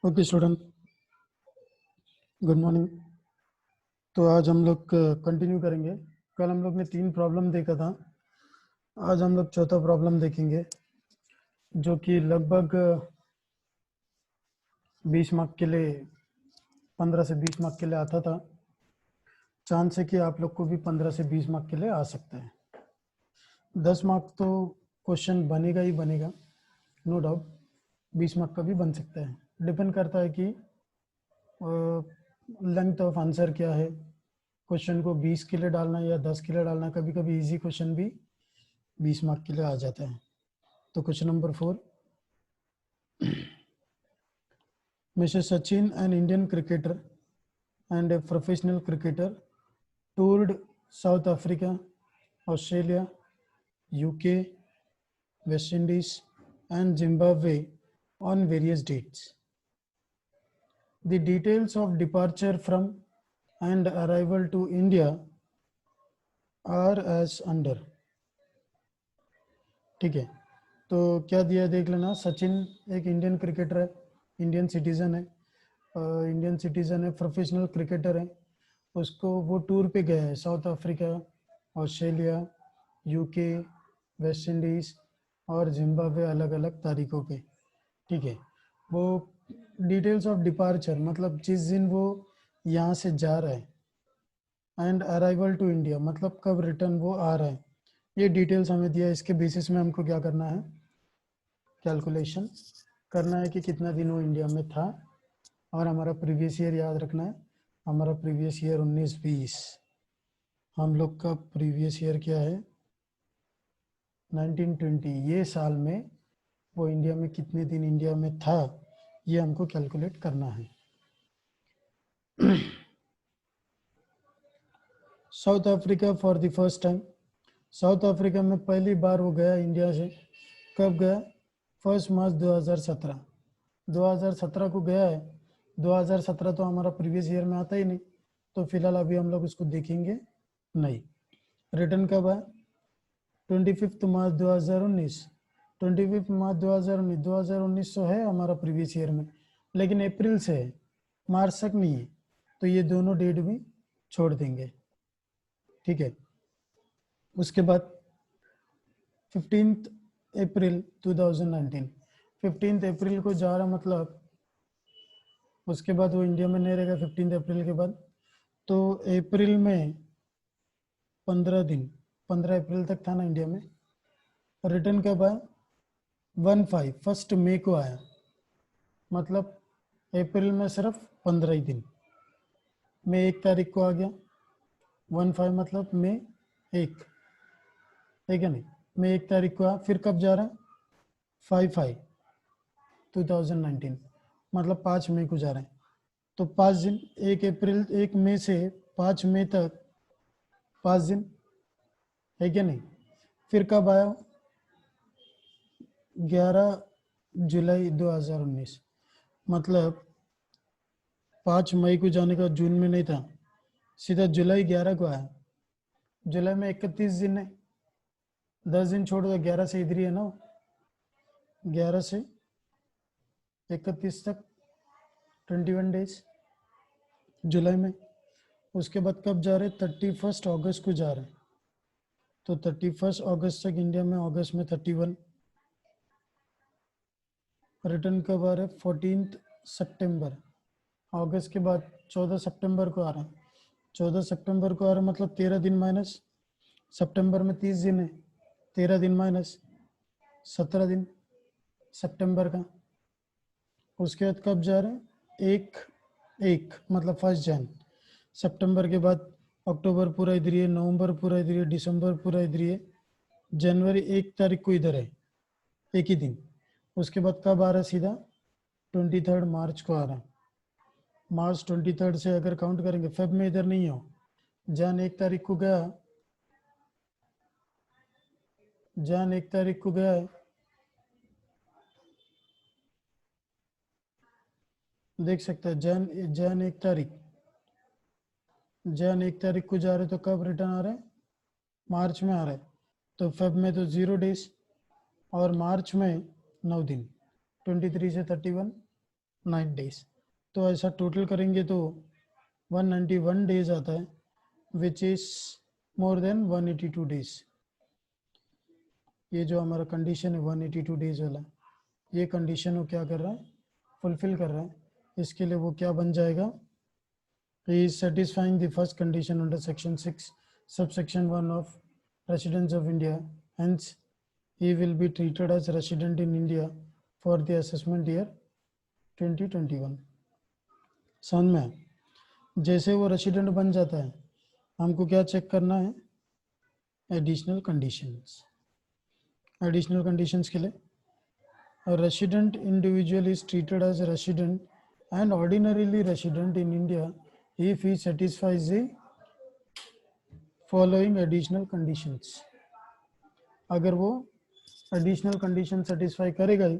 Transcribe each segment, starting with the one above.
Okay student, good morning. तो आज हम लोग कंटिन्यू करेंगे। कल हम लोग ने 3 प्रॉब्लम देखा था। आज हम लोग चौथा प्रॉब्लम देखेंगे जो कि लगभग 20 मार्क के लिए, 15 से 20 मार्क के लिए आता था। चांस है कि आप लोग को भी 15 से 20 मार्क के लिए आ सकता है। 10 मार्क तो क्वेश्चन बनेगा ही बनेगा, नो डाउट। 20 मार्क का भी बन सकता है, डिपेंड करता है कि लेंथ ऑफ आंसर क्या है। क्वेश्चन को 20 के लिए डालना या 10 के लिए डालना, कभी कभी इजी क्वेश्चन भी 20 मार्क के लिए आ जाता है। तो question number 4, mister Sachin, an Indian cricketer and a professional cricketer, toured South Africa, Australia, UK, West Indies, and Zimbabwe on various dates. The details of departure from and arrival to India are as under. ठीक है, तो क्या दिया देख लेना। सचिन एक Indian cricketer है, Indian citizen है, प्रोफेशनल क्रिकेटर है। उसको वो टूर पे गया है south Africa, Australia, UK, West Indies और जिम्बाब्वे, अलग अलग तारीखों पे। ठीक है, वो डिटेल्स ऑफ डिपार्चर मतलब जिस दिन वो यहाँ से जा रहा है, एंड अराइवल टू इंडिया मतलब कब रिटर्न वो आ रहा है। ये डिटेल्स हमें दिया है। इसके बेसिस में हमको क्या करना है, कैलकुलेशन करना है कि कितना दिन वो इंडिया में था, और हमारा प्रीवियस ईयर याद रखना है। हमारा प्रीवियस ईयर 19-20, हम लोग का प्रीवियस ईयर क्या है 1920। ये साल में वो इंडिया में कितने दिन इंडिया में था, ये हमको कैलकुलेट करना है। South Africa for the first time, south Africa में पहली बार वो गया इंडिया से। कब गया, 1 मार्च 2017। 2017 को गया है। 2017 तो हमारा प्रीवियस ईयर में आता ही नहीं, तो फिलहाल अभी हम लोग उसको देखेंगे नहीं। रिटर्न कब है, 25 मार्च 2019। 25 मार्च 2019, 2019 तो है हमारा प्रीवियस ईयर में, लेकिन अप्रैल से है, मार्च तक नहीं है, तो ये दोनों डेट भी छोड़ देंगे। ठीक है, उसके बाद 15 अप्रैल 2019, 15 अप्रैल को जा रहा, मतलब उसके बाद वो इंडिया में नहीं रहेगा 15 अप्रैल के बाद। तो अप्रैल में 15 दिन, 15 अप्रैल तक था ना इंडिया में। रिटर्न कब आया, 1 मई को आया, मतलब अप्रैल में सिर्फ 15 ही दिन। मई 1 तारीख को आ गया, 15 मतलब मई 1, ठीक है नहीं। मई 1 तारीख को आया, फिर कब जा रहा है 5/5/2019, मतलब 5 मई को जा रहे हैं। तो 5 दिन, 1 मई से 5 मई तक 5 दिन, है क्या नहीं। फिर कब आया 11 जुलाई 2019, मतलब 5 मई को जाने का जून में नहीं था, सीधा जुलाई 11 को आया। जुलाई में 31 दिन है, 10 दिन छोड़ दो, 11 से इधर ही है ना, 11 से 31 तक 21 डेज जुलाई में। उसके बाद कब जा रहे, 31 अगस्त को जा रहे हैं, तो 31 अगस्त तक इंडिया में, अगस्त में 31। रिटर्न कब आ रहा है 14 सितंबर, अगस्त के बाद 14 सितंबर को आ रहा है। 14 सितंबर को आ रहा है, मतलब 13 दिन माइनस, सितंबर में 30 दिन है, 13 दिन माइनस 17 दिन सितंबर का। उसके बाद कब जा रहे हैं, एक मतलब 1 जन। सितंबर के बाद अक्टूबर पूरा इधर ही है, नवंबर पूरा इधर ही है, दिसंबर पूरा इधर ही है, जनवरी 1 तारीख को इधर है, एक ही दिन। उसके बाद कब आ रहा है, सीधा 23 मार्च को आ रहा है। मार्च 23 से अगर काउंट करेंगे, फेब में इधर नहीं हो, जन 1 तारीख को गया, जन 1 तारीख को गया है, देख सकते हैं जन 1 तारीख, जन 1 तारीख को जा रहे, तो कब रिटर्न आ रहा है, मार्च में आ रहा है। तो फेब में तो 0 डेज, और मार्च में 9 दिन, 23 से 31, 9 डेज। तो ऐसा टोटल करेंगे तो 191 डेज आता है, which is more than 182 days. ये जो हमारा कंडीशन है 182 डेज वाला, ये कंडीशन वो क्या कर रहा है, फुलफिल कर रहा है। इसके लिए वो क्या बन जाएगा, he is satisfying the first condition under section 6 subsection 1 of residence of India, hence he will be treated as resident in India for the assessment year 2021। समझ में? जैसे वो रेसिडेंट बन जाता है, हमको क्या चेक करना है, एडिशनल कंडीशंस। एडिशनल कंडीशंस के लिए, a resident individual is treated as a resident and ordinarily resident in India if he satisfies the following additional conditions। अगर वो एडिशनल कंडीशन सेटिस्फाई करेगा ही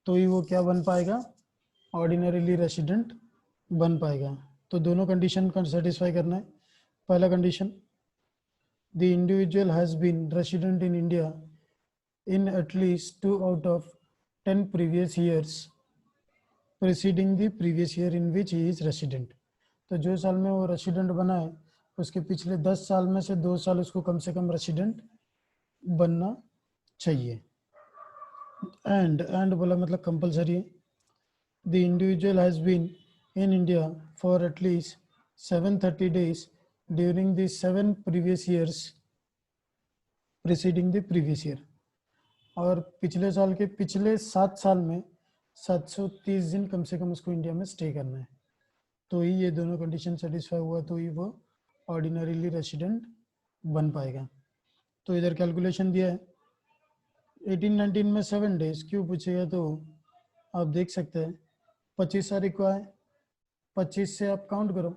तो ही वो क्या बन पाएगा, ऑर्डिनरीली रेसिडेंट बन पाएगा। तो दोनों कंडीशन का सेटिस्फाई करना है। पहला कंडीशन, the individual has been resident in India in at least 2 out of 10 previous years preceding the previous year in which he is resident। तो जो साल में वो रेसिडेंट बना है उसके पिछले 10 साल में से 2 साल उसको कम से कम रेसिडेंट बनना चाहिए। एंड बोला मतलब कंपलसरी है। The individual has been in India for at least 730 days during the 7 previous years preceding the previous year। और पिछले साल के पिछले 7 साल में 730 दिन कम से कम उसको इंडिया में स्टे करना है। तो ही ये दोनों कंडीशन सेटिस्फाई हुआ तो ही वो ऑर्डिनरीली रेसिडेंट बन पाएगा। तो इधर कैलकुलेशन दिया है 18-19 में 7 डेज क्यों पूछेगा, तो आप देख सकते हैं 25 तारीख को आए, 25 से आप काउंट करो,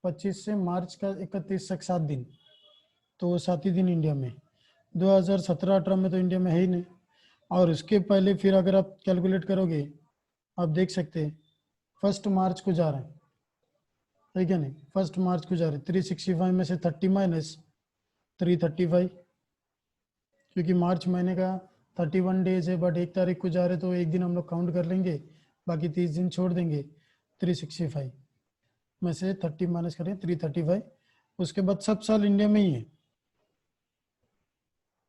25 से मार्च का 31 तक 7 दिन, तो वो 7 ही दिन इंडिया में। 2017-18 में तो इंडिया में है ही नहीं। और उसके पहले फिर अगर आप कैलकुलेट करोगे, आप देख सकते हैं 1 मार्च को जा रहे हैं, है क्या नहीं, 1 मार्च को जा रहे हैं। 365 में से 30 माइनस 335, क्योंकि मार्च महीने का 31 डेज है, बट 1 तारीख को जा रहे तो एक दिन हम लोग काउंट कर लेंगे, बाकी 30 दिन छोड़ देंगे। 365 में से 30 माइनस करें 335। उसके बाद सब साल इंडिया में ही है,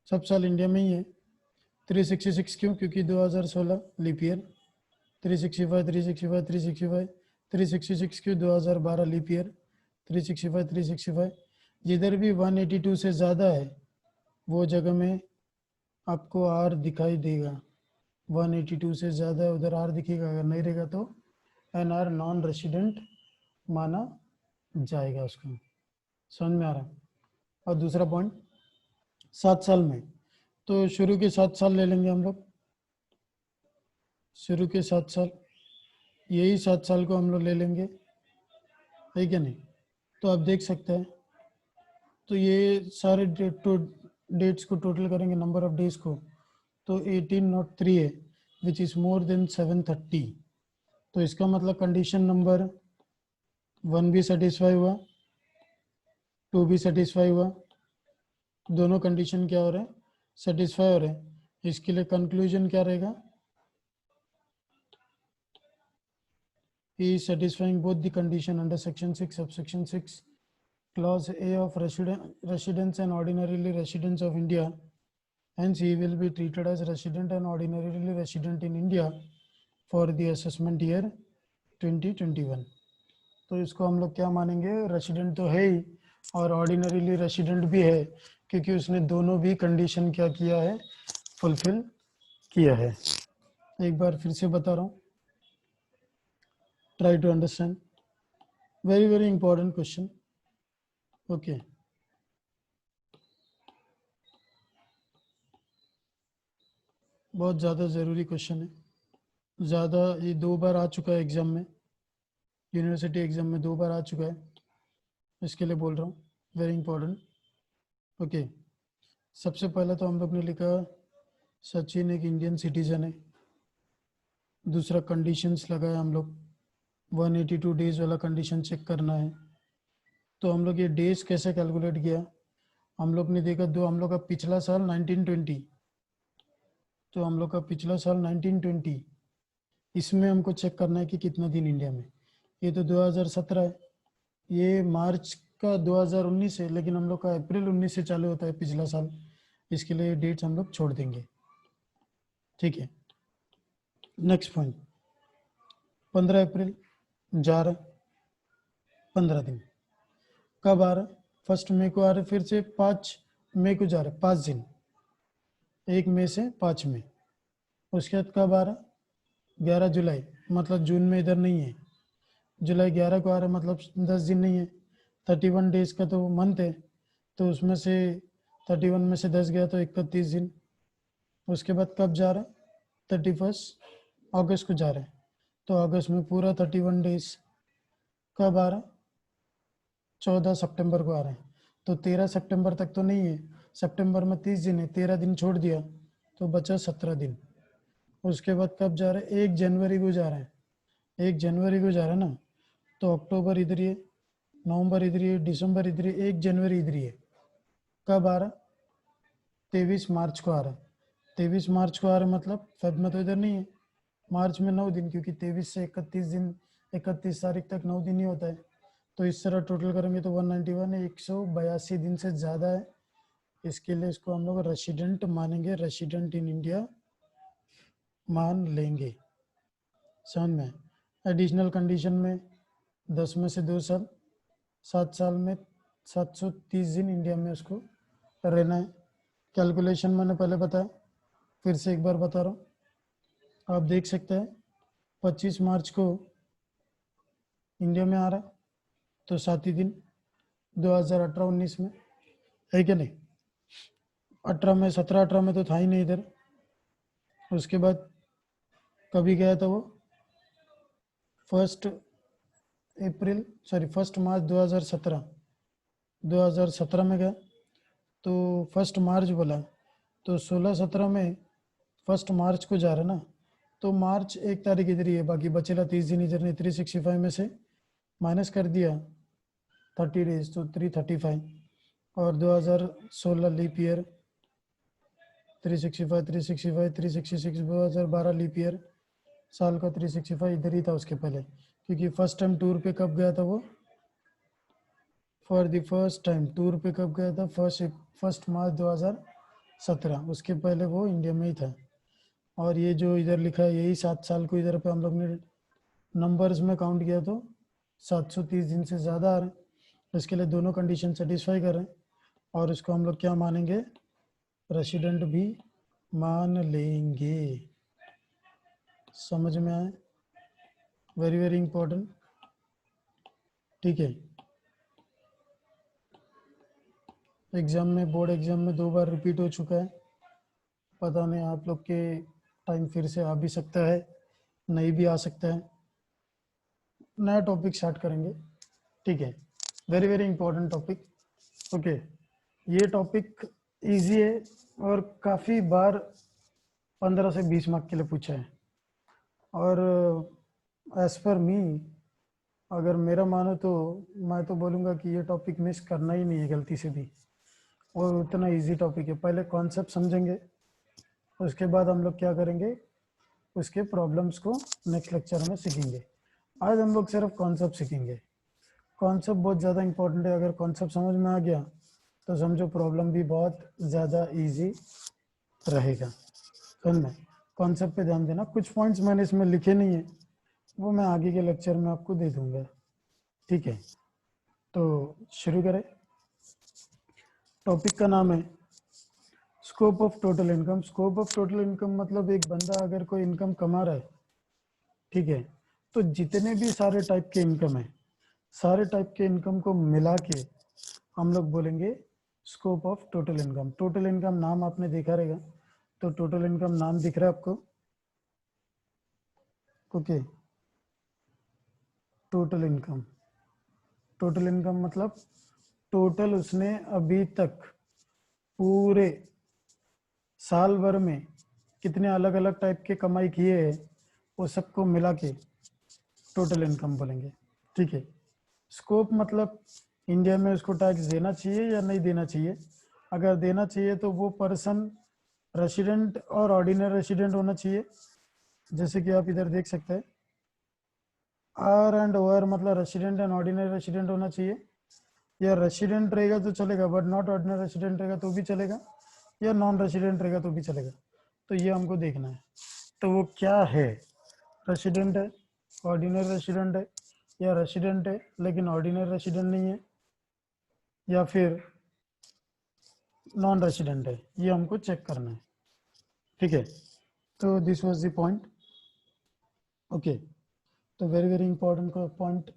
सब साल इंडिया में ही है। 366 क्यों, क्योंकि 2016 लीप ईयर। 365 365 365 366 क्यों, 2012 लीप ईयर। 365 365 जिधर भी 182 से ज़्यादा है वो जगह में आपको आर दिखाई देगा। 182 से ज़्यादा है उधर आर दिखेगा, अगर नहीं रहेगा तो एन आर नॉन रेसिडेंट माना जाएगा उसको। समझ में आ रहा है? और दूसरा पॉइंट 7 साल में, तो शुरू के 7 साल ले लेंगे हम लोग, शुरू के 7 साल, यही 7 साल को हम लोग ले लेंगे, है क्या नहीं। तो आप देख सकते हैं, तो ये सारे डेट्स को टोटल करेंगे, नंबर ऑफ डेज को, तो 1803 है, विच इज़ मोर देन 730। तो इसका मतलब कंडीशन नंबर 1 भी सेटिस्फाई हुआ, 2 भी सेटिस्फाई हुआ, दोनों कंडीशन क्या हो रहे हैं, सेटिस्फाई हो रहे हैं। इसके लिए कंक्लूजन क्या रहेगा, he is satisfying both the condition under section 6 subsection 6 clause A of residence and ordinarily residents of India, hence he will be treated as resident and ordinarily resident in India for the assessment year 2021। तो इसको हम लोग क्या मानेंगे, resident तो है ही और ordinarily resident भी है, क्योंकि उसने दोनों भी कंडीशन क्या किया है, फुलफिल किया है। एक बार फिर से बता रहा हूँ, try to understand, very very important question. Okay, बहुत ज़्यादा ज़रूरी क्वेश्चन है, ज़्यादा, ये 2 बार आ चुका है एग्ज़ाम में, यूनिवर्सिटी एग्ज़ाम में 2 बार आ चुका है, इसके लिए बोल रहा हूँ, वेरी इंपॉर्टेंट। ओके, सबसे पहला तो हम लोग ने लिखा सचिन एक इंडियन सिटीजन है। दूसरा कंडीशंस लगाया हम लोग, 182 डेज वाला कंडीशन चेक करना है। तो हम लोग ये डेज कैसे कैलकुलेट किया, हम लोग ने देखा हम लोग का पिछला साल 1920, तो हम लोग का पिछला साल 1920 इसमें हमको चेक करना है कि कितना दिन इंडिया में। ये तो 2017 है, ये मार्च का 2019 है, लेकिन हम लोग का अप्रैल 19 से चालू होता है पिछला साल, इसके लिए डेट्स हम लोग छोड़ देंगे। ठीक है, नेक्स्ट पॉइंट, 15 अप्रैल जा रहा, 15 दिन। कब आ रहा? 1 मई को आ रहा, फिर से 5 मई को जा रहा, 5 दिन, 1 मई से 5 मई। उसके बाद कब आ रहा? 11 जुलाई, मतलब जून में इधर नहीं है, जुलाई 11 को आ रहा, मतलब 10 दिन नहीं है। 31 डेज का तो मंथ है, तो उसमें से 31 में से 10 गया तो 31 दिन। उसके बाद कब जा रहा? 31 अगस्त को जा रहा है, तो अगस्त में पूरा 31 डेज। कब आ रहा? 14 सितंबर को आ रहे हैं, तो 13 सितंबर तक तो नहीं है, सितंबर में 30 दिन है, 13 दिन छोड़ दिया तो बचा 17 दिन। उसके बाद कब जा रहे हैं? 1 जनवरी को जा रहे हैं, 1 जनवरी को जा रहा है ना, तो अक्टूबर इधर ही है, नवंबर इधर ही है, दिसंबर इधर ही है, 1 जनवरी इधर ही है। कब आ रहा? 23 मार्च को आ रहा है, 23 मार्च को आ रहा है, मतलब फेब में तो इधर नहीं है, मार्च में 9 दिन, क्योंकि 23 से 31 दिन, 31 तारीख तक 9 दिन ही होता है। तो इस तरह टोटल करेंगे तो 191 है, 182 दिन से ज़्यादा है, इसके लिए इसको हम लोग रेसिडेंट मानेंगे, रेसिडेंट इन इंडिया मान लेंगे। समझ में? एडिशनल कंडीशन में 10 में से 2 साल, 7 साल में 730 दिन इंडिया में उसको रहना है। कैलकुलेशन मैंने पहले बताया, फिर से एक बार बता रहा हूँ, आप देख सकते हैं 25 मार्च को इंडिया में आ रहा है, तो 7 ही दिन 2018-19 में, है क्या नहीं? 18 में, 17-18 में तो था ही नहीं इधर। उसके बाद कभी गया था वो? 1 मार्च 2017 में गया, तो 1 मार्च बोला, तो 16-17 में 1 मार्च को जा रहा ना, तो मार्च 1 तारीख इधर ही है, बाकी बचेला 30 दिन इधर ने, 365 में से माइनस कर दिया 30 डेज, तो 335, और 2016 लीप ईयर, 365, 365, 366, 2012 लीप ईयर, साल का 365 इधर ही था उसके पहले, क्योंकि फर्स्ट टाइम टूर पे कब गया था वो? For the first time tour पे कब गया था? 1 मार्च 2017, उसके पहले वो इंडिया में ही था। और ये जो इधर लिखा है, यही 7 साल को इधर पे हम लोग ने नंबर्स में काउंट किया, तो 730 दिन से ज़्यादा आ रहे हैं, इसके लिए दोनों कंडीशन सेटिस्फाई कर रहे हैं, और इसको हम लोग क्या मानेंगे? रेसिडेंट भी मान लेंगे। समझ में आए? Very very important. ठीक है, एग्जाम में, बोर्ड एग्जाम में 2 बार रिपीट हो चुका है, पता नहीं आप लोग के टाइम फिर से आ भी सकता है, नहीं भी आ सकता है। नया टॉपिक स्टार्ट करेंगे, ठीक है? Very very important topic. Okay, ये टॉपिक इजी है और काफ़ी बार 15 से 20 मार्क के लिए पूछा है, और एज पर मी, अगर मेरा मानो तो मैं तो बोलूँगा कि ये टॉपिक मिस करना ही नहीं है गलती से भी, और उतना इजी टॉपिक है। पहले कॉन्सेप्ट समझेंगे, उसके बाद हम लोग क्या करेंगे, उसके प्रॉब्लम्स को नेक्स्ट लेक्चर में सीखेंगे। आज हम लोग सिर्फ कॉन्सेप्ट सीखेंगे, कॉन्सेप्ट बहुत ज़्यादा इंपॉर्टेंट है, अगर कॉन्सेप्ट समझ में आ गया तो समझो प्रॉब्लम भी बहुत ज़्यादा इजी रहेगा। समझ में? कॉन्सेप्ट पे ध्यान देना, कुछ पॉइंट्स मैंने इसमें लिखे नहीं है, वो मैं आगे के लेक्चर में आपको दे दूंगा, ठीक है? तो शुरू करें। टॉपिक का नाम है scope of total income. Scope of total income मतलब एक बंदा अगर कोई इनकम कमा रहा है, ठीक है, तो जितने भी सारे टाइप के इनकम है, सारे टाइप के इनकम को मिला के हम लोग बोलेंगे scope of total income. Total income नाम आपने देखा रहेगा, तो टोटल इनकम नाम दिख रहा है आपको? Okay, total income, total income मतलब टोटल उसने अभी तक पूरे साल भर में कितने अलग अलग टाइप के कमाई किए हैं, वो सबको मिला के टोटल इनकम बोलेंगे, ठीक है? स्कोप मतलब इंडिया में उसको टैक्स देना चाहिए या नहीं देना चाहिए। अगर देना चाहिए तो वो पर्सन रेसिडेंट और ऑर्डिनरी रेसिडेंट होना चाहिए, जैसे कि आप इधर देख सकते हैं, आर एंड ओवर मतलब रेसिडेंट एंड ऑर्डिनरी रेसिडेंट होना चाहिए, या रेसिडेंट रहेगा तो चलेगा बट नॉट ऑर्डिनरी रेसिडेंट रहेगा तो भी चलेगा, या नॉन रेसिडेंट रहेगा तो भी चलेगा। तो ये हमको देखना है। तो वो क्या है, रेसिडेंट है, ऑर्डिनरी रेसिडेंट है, या रेसिडेंट है लेकिन ऑर्डिनरी रेसिडेंट नहीं है, या फिर नॉन रेसिडेंट है, ये हमको चेक करना है। ठीक है, तो this was the point. Okay, तो very very important point,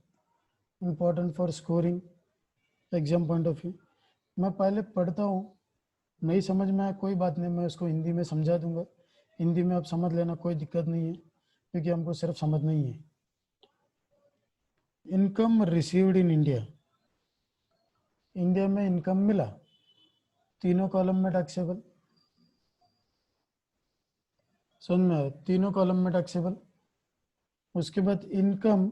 important for scoring exam point of view. मैं पहले पढ़ता हूँ, नहीं समझ में आया कोई बात नहीं, मैं उसको हिंदी में समझा दूंगा, हिंदी में आप समझ लेना, कोई दिक्कत नहीं है, क्योंकि हमको सिर्फ समझना ही है। Income received in India, India में इनकम मिला, तीनों कॉलम में टैक्सेबल, समझ में आया, तीनों कॉलम में टैक्सेबल। उसके बाद income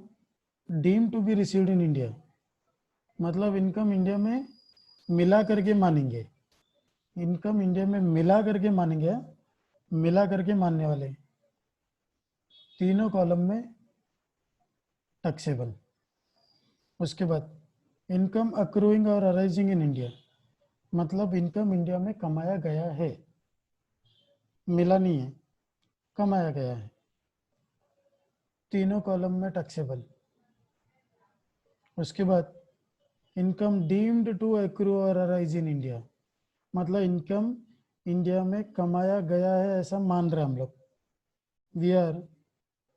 deem to be received in India, मतलब इनकम इंडिया में मिला करके मानेंगे, इनकम इंडिया में मिला करके मानेंगे, मिला करके मानने वाले, तीनों कॉलम में टैक्सेबल। उसके बाद इनकम अक्रूइंग और अराइजिंग इन इंडिया, मतलब इनकम इंडिया में कमाया गया है, मिला नहीं है, कमाया गया है, तीनों कॉलम में टैक्सेबल। उसके बाद इनकम डीम्ड टू एक्रू और अराइज इन इंडिया, मतलब इनकम इंडिया में कमाया गया है ऐसा मान रहे हम लोग, we are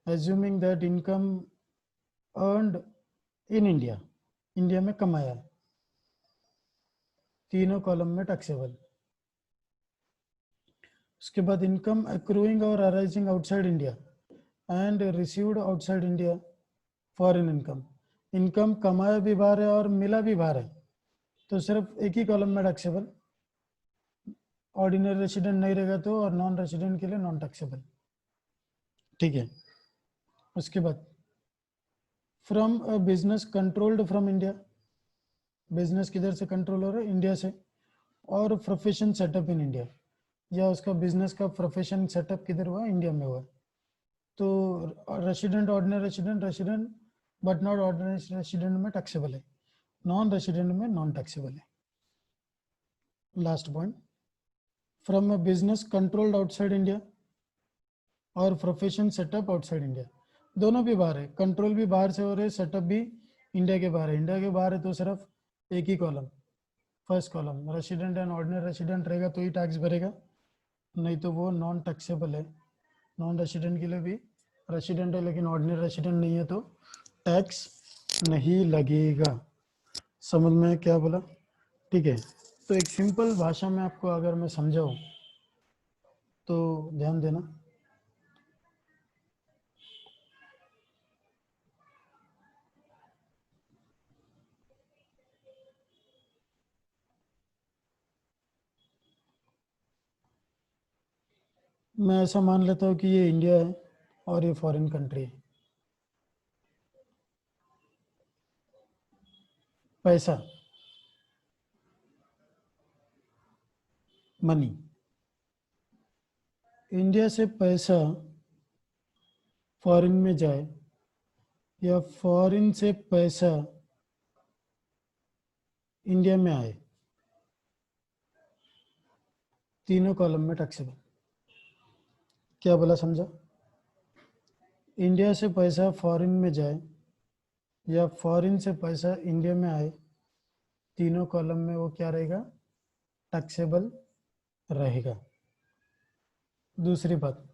assuming that income earned in India, India में कमाया है, तीनों कॉलम में टैक्सेबल। उसके बाद इनकम एक्रूइंग और arising outside India and received outside India, foreign income, income कमाया भी बाहर है और मिला भी बाहर है, तो सिर्फ एक ही कॉलम में टैक्सेबल, ऑर्डिनरी रेसिडेंट नहीं रहेगा तो, और नॉन रेसिडेंट के लिए नॉन टैक्सेबल। ठीक है, उसके बाद from a business controlled from India, business किधर से कंट्रोल हो रहा है, इंडिया से, और प्रोफेशन सेटअप इन इंडिया, या उसका बिजनेस का प्रोफेशन सेटअप किधर हुआ, इंडिया में हुआ, तो resident ordinary resident, resident but not ordinary resident में टैक्सेबल है, नॉन रेसिडेंट में नॉन टैक्सेबल है। Last point, from a business controlled outside India और प्रोफेशन सेटअप आउटसाइड इंडिया, दोनों भी बाहर है, कंट्रोल भी बाहर से हो रहे, सेटअप भी इंडिया के बाहर है, इंडिया के बाहर है तो सिर्फ एक ही column, first column, resident and ordinary resident रहेगा तो ही टैक्स भरेगा, नहीं तो वो नॉन टैक्सेबल है। नॉन रेसिडेंट के लिए भी, रेसिडेंट है लेकिन ऑर्डिनरी रेसिडेंट नहीं है तो टैक्स नहीं लगेगा। समझ में क्या बोला? ठीक है, तो एक सिंपल भाषा में आपको अगर मैं समझाऊं तो ध्यान देना। मैं ऐसा मान लेता हूँ कि ये इंडिया है और ये फॉरेन कंट्री है। पैसा, मनी, इंडिया से पैसा फॉरेन में जाए या फॉरेन से पैसा इंडिया में आए, तीनों कॉलम में टैक्सेबल। क्या बोला, समझा? इंडिया से पैसा फॉरेन में जाए या फॉरेन से पैसा इंडिया में आए, तीनों कॉलम में वो क्या रहेगा, टैक्सेबल रहेगा। दूसरी बात,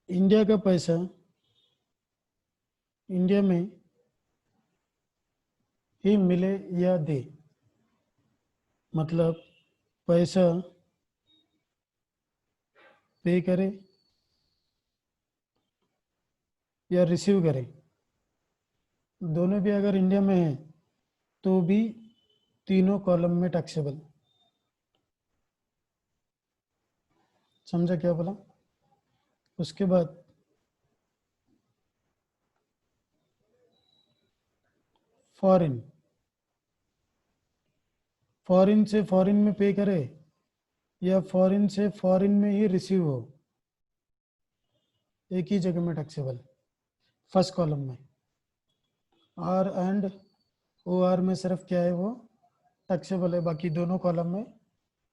इंडिया का पैसा इंडिया में ही मिले या दे, मतलब पैसा पे करे या रिसीव करे, दोनों भी अगर इंडिया में है तो भी तीनों कॉलम में टैक्सेबल। समझा क्या बोला? उसके बाद फॉरेन, फॉरिन से फॉरिन में पे करे या फॉरिन से फॉरिन में ही रिसीव हो, एक ही जगह में टैक्सेबल। फर्स्ट कॉलम में आर एंड ओ आर में सिर्फ क्या है वो टैक्सेबल है, बाकी दोनों कॉलम में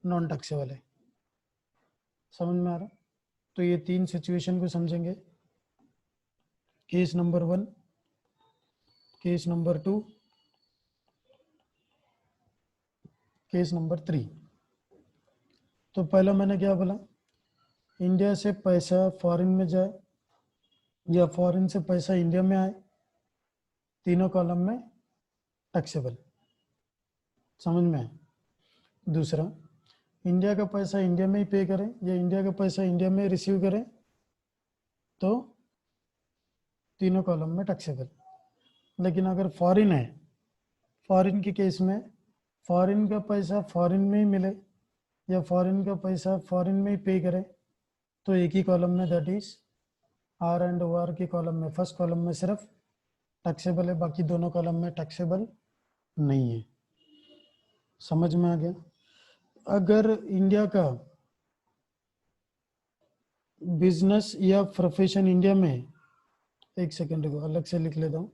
नॉन टैक्सेबल है। समझ में आ रहा? तो ये 3 सिचुएशन को समझेंगे। Case number 1, case number 2, case number 3। तो पहला मैंने क्या बोला, इंडिया से पैसा फॉरेन में जाए या फॉरेन से पैसा इंडिया में आए, तीनों कॉलम में टैक्सेबल। समझ में आए? दूसरा, इंडिया का पैसा इंडिया में ही पे करें या इंडिया का पैसा इंडिया में रिसीव करें, तो तीनों कॉलम में टैक्सेबल। लेकिन अगर फॉरेन है, फॉरेन के केस में फॉरेन का पैसा फॉरेन में ही मिले या फॉरेन का पैसा फॉरेन में ही पे करें, तो एक ही कॉलम में, that is R and O R के कॉलम में फर्स्ट कॉलम में सिर्फ टैक्सेबल है, बाकी दोनों कॉलम में टैक्सेबल नहीं है। समझ में आ गया? अगर इंडिया का बिजनेस या प्रोफेशन इंडिया में, एक सेकंड को अलग से लिख लेता हूँ,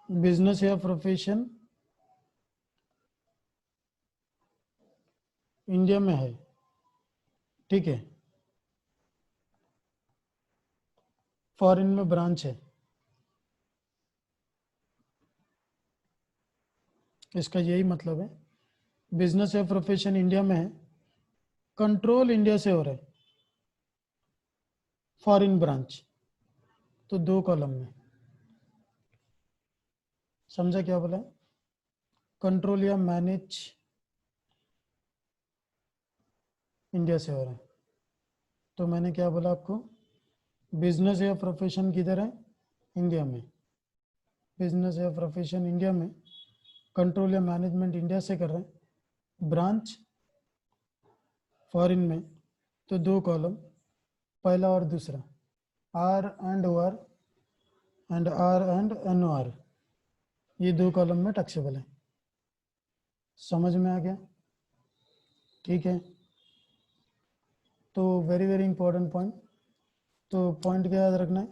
बिजनेस या प्रोफेशन इंडिया में है, ठीक है, फॉरेन में ब्रांच है, इसका यही मतलब है बिजनेस या प्रोफेशन इंडिया में है, कंट्रोल इंडिया से हो रहा है, फॉरेन ब्रांच, तो 2 कॉलम में। समझा क्या बोला? कंट्रोल या मैनेज इंडिया से हो रहा है। तो मैंने क्या बोला आपको, बिजनेस या प्रोफेशन किधर है? इंडिया में। बिजनेस या प्रोफेशन इंडिया में, कंट्रोल या मैनेजमेंट इंडिया से कर रहे हैं, ब्रांच फॉरेन में, तो 2 कॉलम, पहला और दूसरा, R and O R and R and N O R, ये 2 कॉलम में टैक्सेबल है। समझ में आ गया? ठीक है, तो वेरी वेरी इंपॉर्टेंट पॉइंट। तो पॉइंट क्या याद रखना है?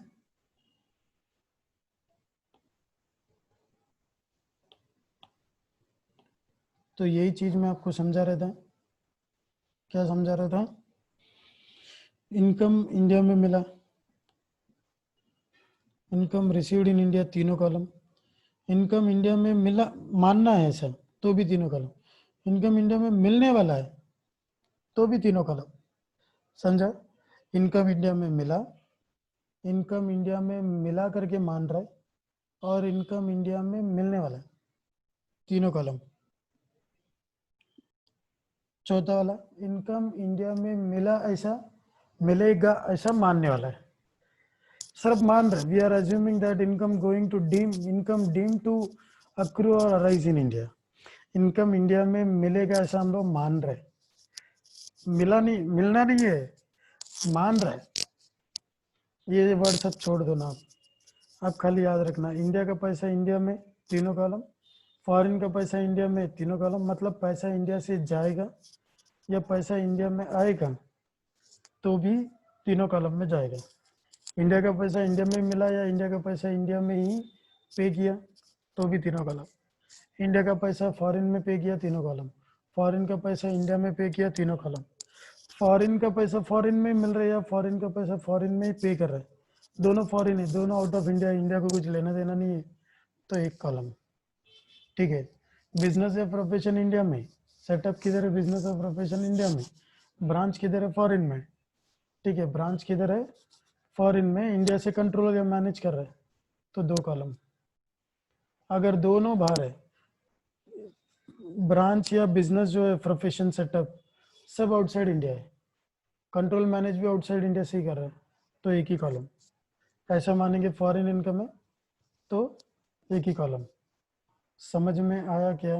तो यही चीज मैं आपको समझा रहा था। क्या समझा रहा था? इनकम इंडिया में मिला, इनकम रिसीव्ड इन इंडिया, तीनों कॉलम। इनकम इंडिया में मिला, मानना है ऐसा, तो भी तीनों कॉलम। इनकम इंडिया में मिलने वाला है, तो भी तीनों कॉलम। समझा? इनकम इंडिया में मिला, इनकम इंडिया में मिला करके मान रहा है, और इनकम इंडिया में मिलने वाला है, तीनों कॉलम। चौथा वाला, इनकम इंडिया में मिला ऐसा, मिलेगा ऐसा मानने वाला है, सिर्फ मान रहे। We are assuming that income going to deem, income deem to accrue और arise in India. Income India में मिलेगा ऐसा हम लोग मान रहे, मिला नहीं, मिलना नहीं है, मान रहे। ये वर्ड सब छोड़ दो ना आप खाली याद रखना, इंडिया का पैसा इंडिया में, तीनों कॉलम, फॉरेन का पैसा इंडिया में, तीनों कॉलम। मतलब पैसा इंडिया से जाएगा या पैसा इंडिया में आएगा, तो भी तीनों कॉलम में जाएगा। इंडिया का पैसा इंडिया में मिला या इंडिया का पैसा इंडिया में ही पे किया, तो भी तीनों कॉलम। इंडिया का पैसा फॉरेन में पे किया, तीनों कॉलम। फॉरेन का पैसा इंडिया में पे किया, तीनों कॉलम। फॉरेन का पैसा फॉरेन में मिल रहा है या फॉरेन का पैसा फॉरेन में ही पे कर रहा है, दोनों फॉरेन है, दोनों आउट ऑफ इंडिया, इंडिया को कुछ लेना देना नहीं है, तो एक कॉलम। ठीक है, बिजनेस या प्रोफेशन इंडिया में, सेटअप किधर है? बिजनेस और प्रोफेशन इंडिया में, ब्रांच किधर है? फॉरेन में। ठीक है, ब्रांच किधर है? फॉरेन में, इंडिया से कंट्रोल या मैनेज कर रहे हैं, तो 2 कॉलम। अगर दोनों बाहर है, ब्रांच या बिजनेस जो है, प्रोफेशन सेटअप सब आउटसाइड इंडिया है, कंट्रोल मैनेज भी आउटसाइड इंडिया से ही कर रहा है, तो एक ही कॉलम। ऐसा मानेंगे फॉरेन इनकम है, तो एक ही कॉलम। समझ में आया क्या?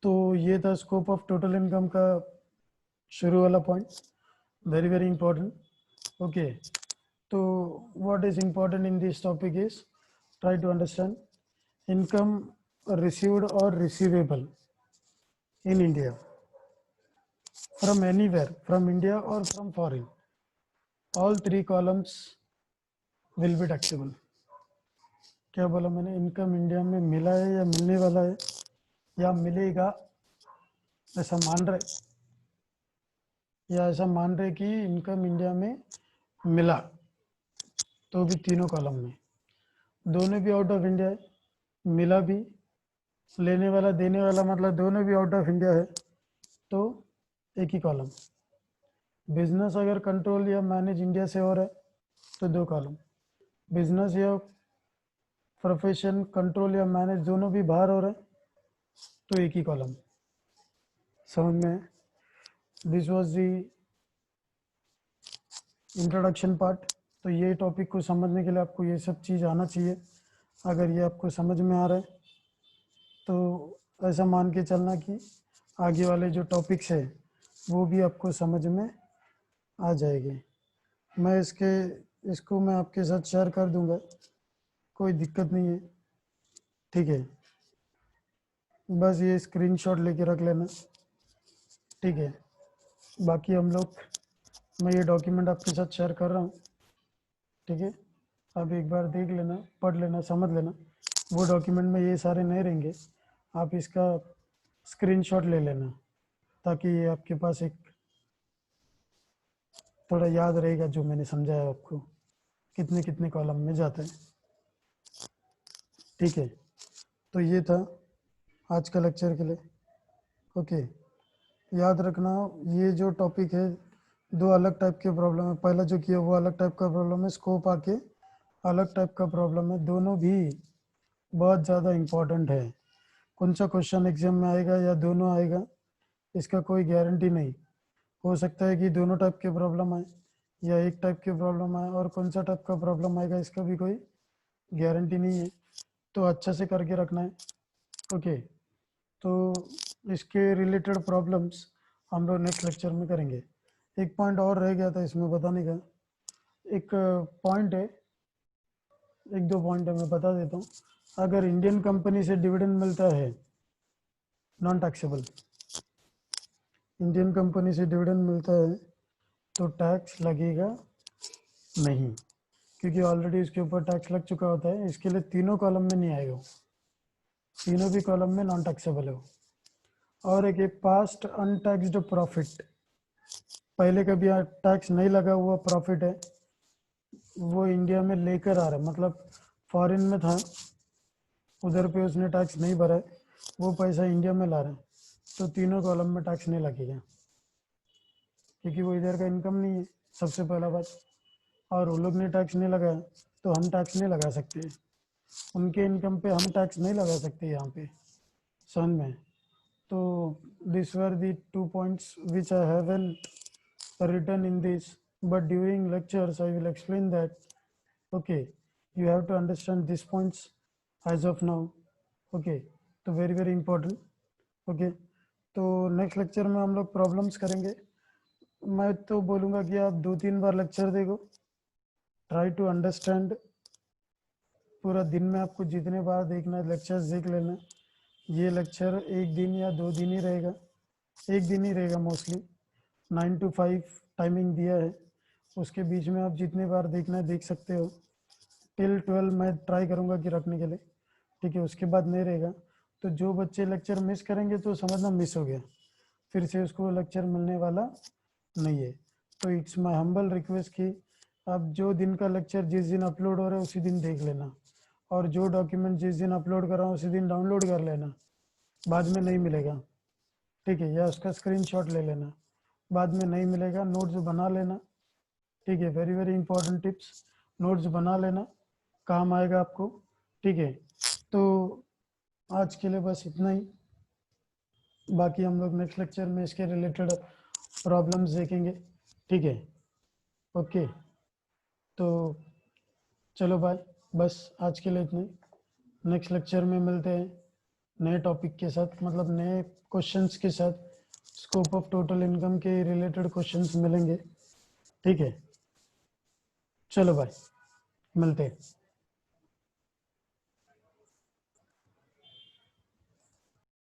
तो ये था स्कोप ऑफ टोटल इनकम का शुरू वाला point, very very important. Okay, तो what is important in this topic is try to understand income received और receivable in India from anywhere, from India और from foreign, all three columns will be taxable. क्या बोला मैंने? Income India में मिला है या मिलने वाला है या मिलेगा, ऐसा मान रहे, या ऐसा मान रहे कि इनकम इंडिया में मिला, तो भी तीनों कॉलम में, दोनों भी आउट ऑफ इंडिया है, मिला भी, लेने वाला देने वाला मतलब दोनों भी आउट ऑफ इंडिया है, तो एक ही कॉलम। बिजनेस अगर कंट्रोल या मैनेज इंडिया से हो रहा है तो दो कॉलम। बिजनेस या प्रोफेशन कंट्रोल या मैनेज दोनों भी बाहर हो रहा है तो एक ही कॉलम। समझ में? This was the introduction part. तो ये टॉपिक को समझने के लिए आपको ये सब चीज़ आना चाहिए। अगर ये आपको समझ में आ रहा है तो ऐसा मान के चलना कि आगे वाले जो टॉपिक्स है वो भी आपको समझ में आ जाएंगे। मैं इसको मैं आपके साथ शेयर कर दूंगा, कोई दिक्कत नहीं है, ठीक है। बस ये स्क्रीनशॉट लेके रख लेना, ठीक है। बाकी हम लोग, मैं ये डॉक्यूमेंट आपके साथ शेयर कर रहा हूँ, ठीक है। आप एक बार देख लेना, पढ़ लेना, समझ लेना। वो डॉक्यूमेंट में ये सारे नहीं रहेंगे, आप इसका स्क्रीनशॉट ले लेना ताकि ये आपके पास एक थोड़ा याद रहेगा जो मैंने समझाया आपको, कितने कितने कॉलम में जाता है, ठीक है। तो ये था आज का लेक्चर के लिए, ओके। याद रखना ये जो टॉपिक है, दो अलग टाइप के प्रॉब्लम है। पहला जो किया वो अलग टाइप का प्रॉब्लम है, स्कोप आके अलग टाइप का प्रॉब्लम है, दोनों भी बहुत ज़्यादा इम्पोर्टेंट है। कौन सा क्वेश्चन एग्जाम में आएगा या दोनों आएगा इसका कोई गारंटी नहीं, हो सकता है कि दोनों टाइप के प्रॉब्लम आए या एक टाइप के प्रॉब्लम आए, और कौन सा टाइप का प्रॉब्लम आएगा इसका भी कोई गारंटी नहीं है। तो अच्छा से करके रखना है, ओके। तो इसके रिलेटेड प्रॉब्लम्स हम लोग नेक्स्ट लेक्चर में करेंगे। एक पॉइंट और रह गया था इसमें बताने का, एक पॉइंट है, एक दो पॉइंट है, मैं बता देता हूँ। अगर इंडियन कंपनी से डिविडेंड मिलता है नॉन टैक्सेबल, इंडियन कंपनी से डिविडेंड मिलता है तो टैक्स लगेगा नहीं, क्योंकि ऑलरेडी इसके ऊपर टैक्स लग चुका होता है। इसके लिए तीनों कॉलम में नहीं आएगा, तीनों भी कॉलम में नॉन टैक्सेबल है। और एक पास्ट अनटैक्सड प्रॉफिट, पहले कभी टैक्स नहीं लगा हुआ प्रॉफिट है, वो इंडिया में लेकर आ रहा है, मतलब फॉरेन में था, उधर पे उसने टैक्स नहीं भरा है, वो पैसा इंडिया में ला रहा है, तो तीनों कॉलम में टैक्स नहीं लगेगा, क्योंकि वो इधर का इनकम नहीं है, सबसे पहला बात। और वो लोग ने टैक्स नहीं लगाया तो हम टैक्स नहीं लगा सकते, उनके इनकम पे हम टैक्स नहीं लगा सकते यहाँ पे, समझ में? तो this were the 2 points which I haven't written in this, but during lectures I will explain that, okay. You have to understand these points as of now, okay. तो very very important, okay. तो next lecture में हम लोग problems करेंगे। मैं तो बोलूँगा कि आप 2-3 बार लेक्चर देखो, ट्राई टू अंडरस्टैंड। पूरा दिन में आपको जितने बार देखना है लेक्चर्स देख लेना। ये लेक्चर एक दिन या 2 दिन ही रहेगा, एक दिन ही रहेगा मोस्टली। 9 to 5 टाइमिंग दिया है, उसके बीच में आप जितने बार देखना है देख सकते हो। टिल 12 मैं ट्राई करूँगा कि रखने के लिए, ठीक है। उसके बाद नहीं रहेगा, तो जो बच्चे लेक्चर मिस करेंगे तो समझना मिस हो गया, फिर से उसको लेक्चर मिलने वाला नहीं है। तो इट्स माई हम्बल रिक्वेस्ट कि आप जो दिन का लेक्चर जिस दिन अपलोड हो रहा है उसी दिन देख लेना, और जो डॉक्यूमेंट जिस दिन अपलोड कर रहा हूँ उसी दिन डाउनलोड कर लेना, बाद में नहीं मिलेगा, ठीक है। या उसका स्क्रीनशॉट ले लेना, बाद में नहीं मिलेगा। नोट्स बना लेना, ठीक है। Very very important tips, notes बना लेना, काम आएगा आपको, ठीक है। तो आज के लिए बस इतना ही, बाकी हम लोग नेक्स्ट लेक्चर में इसके रिलेटेड प्रॉब्लम्स देखेंगे, ठीक है, ओके। तो चलो बाय, बस आज के लिए इतना ही। नेक्स्ट लेक्चर में मिलते हैं नए टॉपिक के साथ, मतलब नए क्वेश्चंस के साथ। स्कोप ऑफ टोटल इनकम के रिलेटेड क्वेश्चंस मिलेंगे, ठीक है। चलो बाय, मिलते हैं।